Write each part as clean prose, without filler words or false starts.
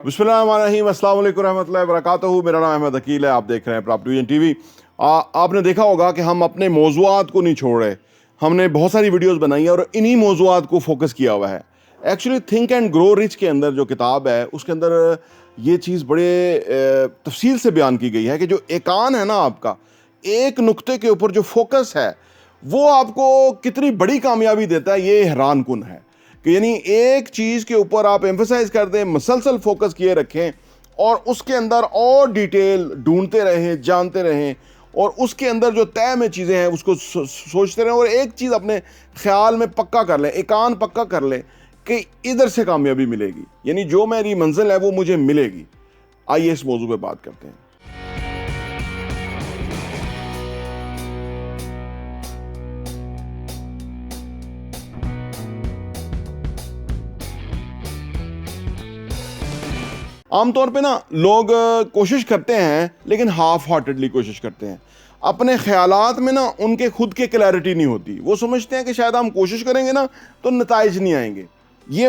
बिस्मिल्लाहिर्रहमानिर्रहीम, अस्सलाम वालेकुम रहमतुल्लाहि वबरकातुहू। मेरा नाम अहमद अकील है, आप देख रहे हैं प्रॉपर्टी विजन टीवी। आपने देखा होगा कि हम अपने मौज़ूआत को नहीं छोड़ रहे। हमने बहुत सारी वीडियोस बनाई है और इन्हीं मौज़ूआत को फोकस किया हुआ है। Actually think and grow rich के अंदर जो किताब है उसके अंदर ये चीज़ बड़े तफसील से बयान की गई है कि जो एकान है ना, आपका एक नुक्ते के ऊपर जो फोकस है वो आपको कितनी बड़ी कामयाबी देता है, ये हैरान कुन है। कि यानी एक चीज़ के ऊपर आप एम्फसाइज कर दें, मसलसल फोकस किए रखें और उसके अंदर और डिटेल ढूंढते रहें, जानते रहें और उसके अंदर जो तय में चीज़ें हैं उसको सोचते रहें और एक चीज़ अपने ख्याल में पक्का कर लें, एकान पक्का कर लें कि इधर से कामयाबी मिलेगी, यानी जो मेरी मंजिल है वो मुझे मिलेगी। आइए इस मौजू पे बात करते हैं। आमतौर पे ना लोग कोशिश करते हैं लेकिन हाफ हार्टेडली कोशिश करते हैं। अपने ख्यालात में ना उनके खुद के क्लैरिटी नहीं होती। वो समझते हैं कि शायद हम कोशिश करेंगे ना तो नताइज नहीं आएंगे। ये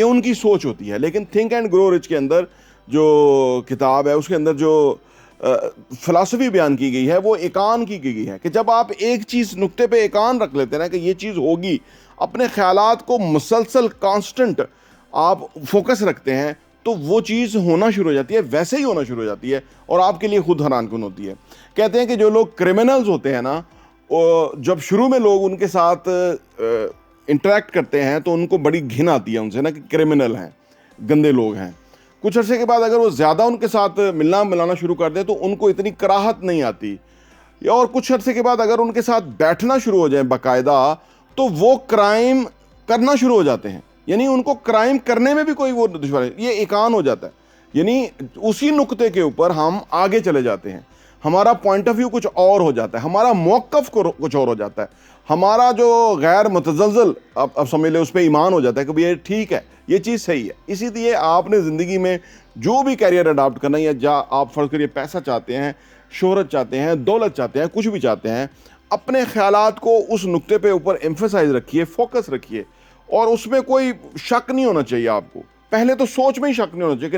उनकी सोच होती है। लेकिन थिंक एंड ग्रो रिच के अंदर जो किताब है उसके अंदर जो फ़िलासफ़ी बयान की गई है वो एकान की गई है कि जब आप एक चीज़ नुक्ते पे एकान रख लेते हैं ना कि ये चीज़ होगी, अपने ख्यालात को मुसलसल कांस्टेंट आप फोकस रखते हैं तो वो चीज़ होना शुरू हो जाती है, वैसे ही होना शुरू हो जाती है और आपके लिए खुद हैरानकुन होती है। कहते हैं कि जो लोग क्रिमिनल्स होते हैं ना, जब शुरू में लोग उनके साथ इंटरेक्ट करते हैं तो उनको बड़ी घिन आती है उनसे ना कि क्रिमिनल हैं, गंदे लोग हैं। कुछ अरसे के बाद अगर वो ज़्यादा उनके साथ मिलना मिलाना शुरू कर दें तो उनको इतनी कराहत नहीं आती, और कुछ अरसे के बाद अगर उनके साथ बैठना शुरू हो जाए बाकायदा तो वो क्राइम करना शुरू हो जाते हैं। यानी उनको क्राइम करने में भी कोई वो दुश्वारी, ये एकान हो जाता है। यानी उसी नुक्ते के ऊपर हम आगे चले जाते हैं, हमारा पॉइंट ऑफ व्यू कुछ और हो जाता है, हमारा मौक़िफ़ कुछ और हो जाता है, हमारा जो गैर मुतज़लज़ल अब समझ ले उस पर ईमान हो जाता है कि भाई ये ठीक है, ये चीज़ सही है। इसीलिए आपने ज़िंदगी में जो भी कैरियर अडॉप्ट करना है या जा आप फ़र्ज़ करिए पैसा चाहते हैं, शोहरत चाहते हैं, दौलत चाहते हैं, कुछ भी चाहते हैं, अपने ख़यालात को उस नुक्ते पे ऊपर एम्फसाइज़ रखिए, फोकस रखिए और उसमें कोई शक नहीं होना चाहिए आपको। पहले तो सोच में ही शक नहीं होना चाहिए कि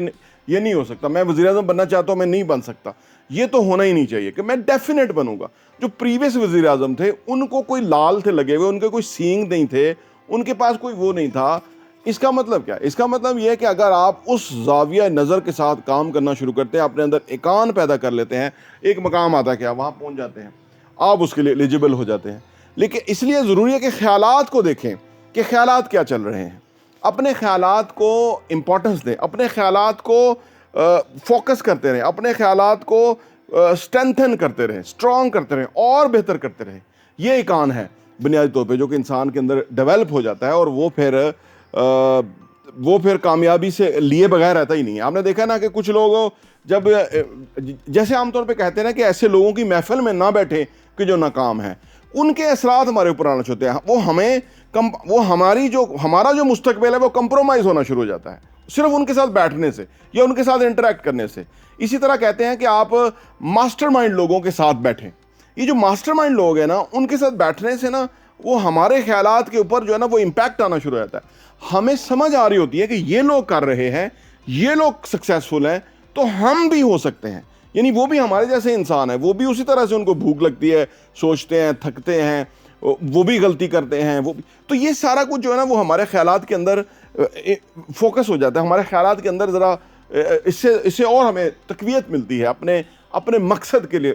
ये नहीं हो सकता, मैं वज़ीर-ए-आज़म बनना चाहता हूँ, मैं नहीं बन सकता। ये तो होना ही नहीं चाहिए कि मैं डेफिनेट बनूंगा। जो प्रीवियस वज़ीर-ए-आज़म थे उनको कोई लाल थे लगे हुए, उनके कोई सींग नहीं थे, उनके पास कोई वो नहीं था। इसका मतलब क्या है? इसका मतलब यह है कि अगर आप उस ज़ाविया नज़र के साथ काम करना शुरू करते हैं, अपने अंदर एकान पैदा कर लेते हैं, एक मकाम आता है कि आप वहाँ पहुँच जाते हैं, आप उसके लिए एलिजिबल हो जाते हैं। लेकिन इसलिए ज़रूरी है कि ख़यालात को देखें कि ख़यालात क्या चल रहे हैं, अपने ख़यालात को इम्पोर्टेंस दें, अपने ख़यालात को फोकस करते रहें, अपने ख़यालात को स्ट्रेंथन करते रहें, स्ट्रॉन्ग करते रहें और बेहतर करते रहें। ये एकान है बुनियादी तौर पे जो कि इंसान के अंदर डेवलप हो जाता है और वो फिर कामयाबी से लिए बगैर रहता ही नहीं है। आपने देखा ना कि कुछ लोग जब जैसे आमतौर पे कहते हैं ना कि ऐसे लोगों की महफिल में ना बैठे कि जो नाकाम हैं, उनके असरात हमारे ऊपर आना होते हैं। वो हमारा जो मुस्तकबिल है वो कंप्रोमाइज़ होना शुरू हो जाता है सिर्फ उनके साथ बैठने से या उनके साथ इंटरेक्ट करने से। इसी तरह कहते हैं कि आप मास्टरमाइंड लोगों के साथ बैठें। ये जो मास्टरमाइंड लोग हैं ना, उनके साथ बैठने से ना वो हमारे ख्यालात के ऊपर जो है ना वो इम्पैक्ट आना शुरू हो जाता है। हमें समझ आ रही होती है कि ये लोग कर रहे हैं, ये लोग सक्सेसफुल हैं, तो हम भी हो सकते हैं। यानी वो भी हमारे जैसे इंसान है, वो भी उसी तरह से उनको भूख लगती है, सोचते हैं, थकते हैं, वो भी गलती करते हैं, वो भी। तो ये सारा कुछ जो है ना वो हमारे ख्यालात के अंदर फोकस हो जाता है, हमारे ख्यालात के अंदर ज़रा इससे और हमें तक़वियत मिलती है अपने मकसद के लिए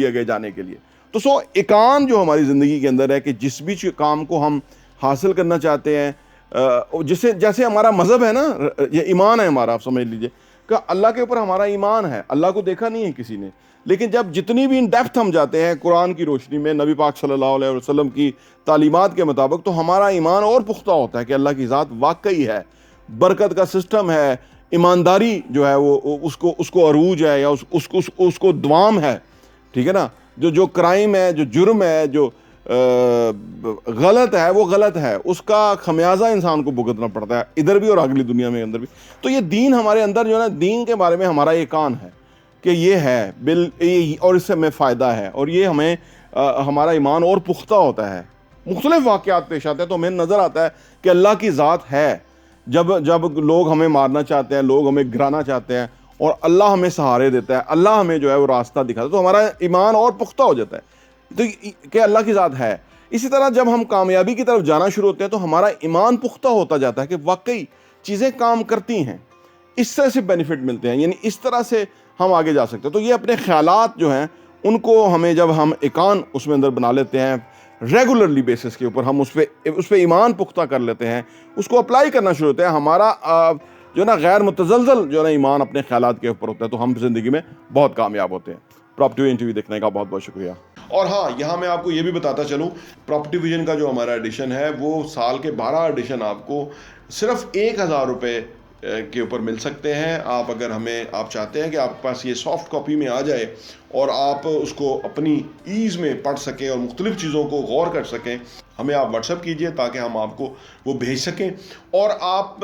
आगे जाने के लिए। तो एकान जो हमारी ज़िंदगी के अंदर है कि जिस भी काम को हम हासिल करना चाहते हैं, जैसे हमारा मज़हब है ना, ये ईमान है हमारा, आप समझ लीजिए कि अल्लाह के ऊपर हमारा ईमान है। अल्लाह को देखा नहीं है किसी ने, लेकिन जब जितनी भी इन डेप्थ हम जाते हैं कुरान की रोशनी में, नबी पाक सल्लल्लाहु अलैहि वसल्लम की तालीमात के मुताबिक, तो हमारा ईमान और पुख्ता होता है कि अल्लाह की ज़ात वाकई है, बरकत का सिस्टम है, ईमानदारी जो है वो उसको अरूज है या उसको दवाम है। ठीक है ना, जो क्राइम है, जो जुर्म है, जो गलत है वो गलत है, उसका खमियाजा इंसान को भुगतना पड़ता है इधर भी और अगली दुनिया में अंदर भी। तो ये दीन हमारे अंदर जो है ना, दीन के बारे में हमारा एकान है कि ये है और इससे हमें फ़ायदा है और ये हमें हमारा ईमान और पुख्ता होता है। मुख्तलिफ वाक़यात पेश आते हैं तो हमें नज़र आता है कि अल्लाह की ज़ात है, जब जब लोग हमें मारना चाहते हैं, लोग हमें गिराना चाहते हैं और अल्लाह हमें सहारे देता है, अल्लाह हमें जो है वो रास्ता दिखाता है, तो हमारा ईमान और पुख्ता हो जाता है तो कि अल्लाह की ज़ात है। इसी तरह जब हम कामयाबी की तरफ जाना शुरू होते हैं तो हमारा ईमान पुख्ता होता जाता है कि वाकई चीज़ें काम करती हैं, इस तरह से बेनिफिट मिलते हैं, यानी इस तरह से हम आगे जा सकते हैं। तो ये अपने ख्यालात जो हैं उनको हमें जब हम एकान उसमें अंदर बना लेते हैं, रेगुलरली बेसिस के ऊपर हम उस पर ईमान पुख्ता कर लेते हैं, उसको अप्लाई करना शुरू होते हैं, हमारा जो ना गैर मुतज़लज़ल जो ना ईमान अपने ख्यालात के ऊपर होता है, तो हम ज़िंदगी में बहुत कामयाब होते हैं। प्रॉपर्टी इंटरव्यू देखने का बहुत बहुत शुक्रिया। और हाँ, यहाँ मैं आपको ये भी बताता चलूँ, प्रॉपर्टी विजन का जो हमारा एडिशन है वो साल के 12 एडिशन आपको सिर्फ 1000 रुपये के ऊपर मिल सकते हैं। आप अगर आप चाहते हैं कि आपके पास ये सॉफ्ट कॉपी में आ जाए और आप उसको अपनी ईज़ में पढ़ सकें और मुख्तलिफ़ चीज़ों को गौर कर सकें, हमें आप व्हाट्सएप कीजिए ताकि हम आपको वो भेज सकें। और आप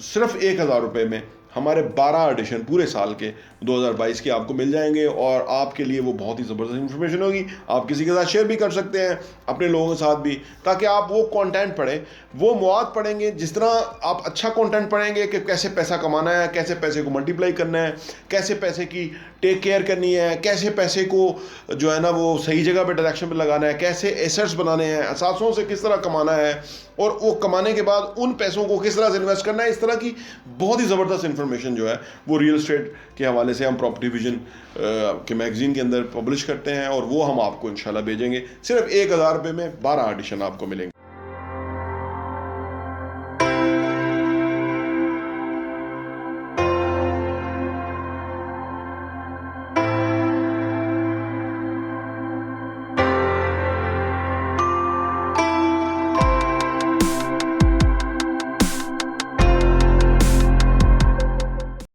सिर्फ 1000 रुपये में हमारे 12 एडिशन पूरे साल के 2022 के आपको मिल जाएंगे और आपके लिए वो बहुत ही ज़बरदस्त इन्फॉर्मेशन होगी। आप किसी के साथ शेयर भी कर सकते हैं, अपने लोगों के साथ भी, ताकि आप वो कंटेंट पढ़ें, वो मवाद पढ़ेंगे। जिस तरह आप अच्छा कंटेंट पढ़ेंगे कि कैसे पैसा कमाना है, कैसे पैसे को मल्टीप्लाई करना है, कैसे पैसे की टेक केयर करनी है, कैसे पैसे को जो है ना वो सही जगह पे डायरेक्शन पे लगाना है, कैसे एसेट्स बनाने हैं, असासों से किस तरह कमाना है और वो कमाने के बाद उन पैसों को किस तरह से इन्वेस्ट करना है, इस तरह की बहुत ही ज़बरदस्त इन्फॉर्मेशन जो है वो रियल एस्टेट के हवाले से हम प्रॉपर्टी विजन के मैगज़ीन के अंदर पब्लिश करते हैं और वो हम आपको इंशाल्लाह भेजेंगे। सिर्फ 1000 रुपये में 12 एडिशन आपको मिलेंगे।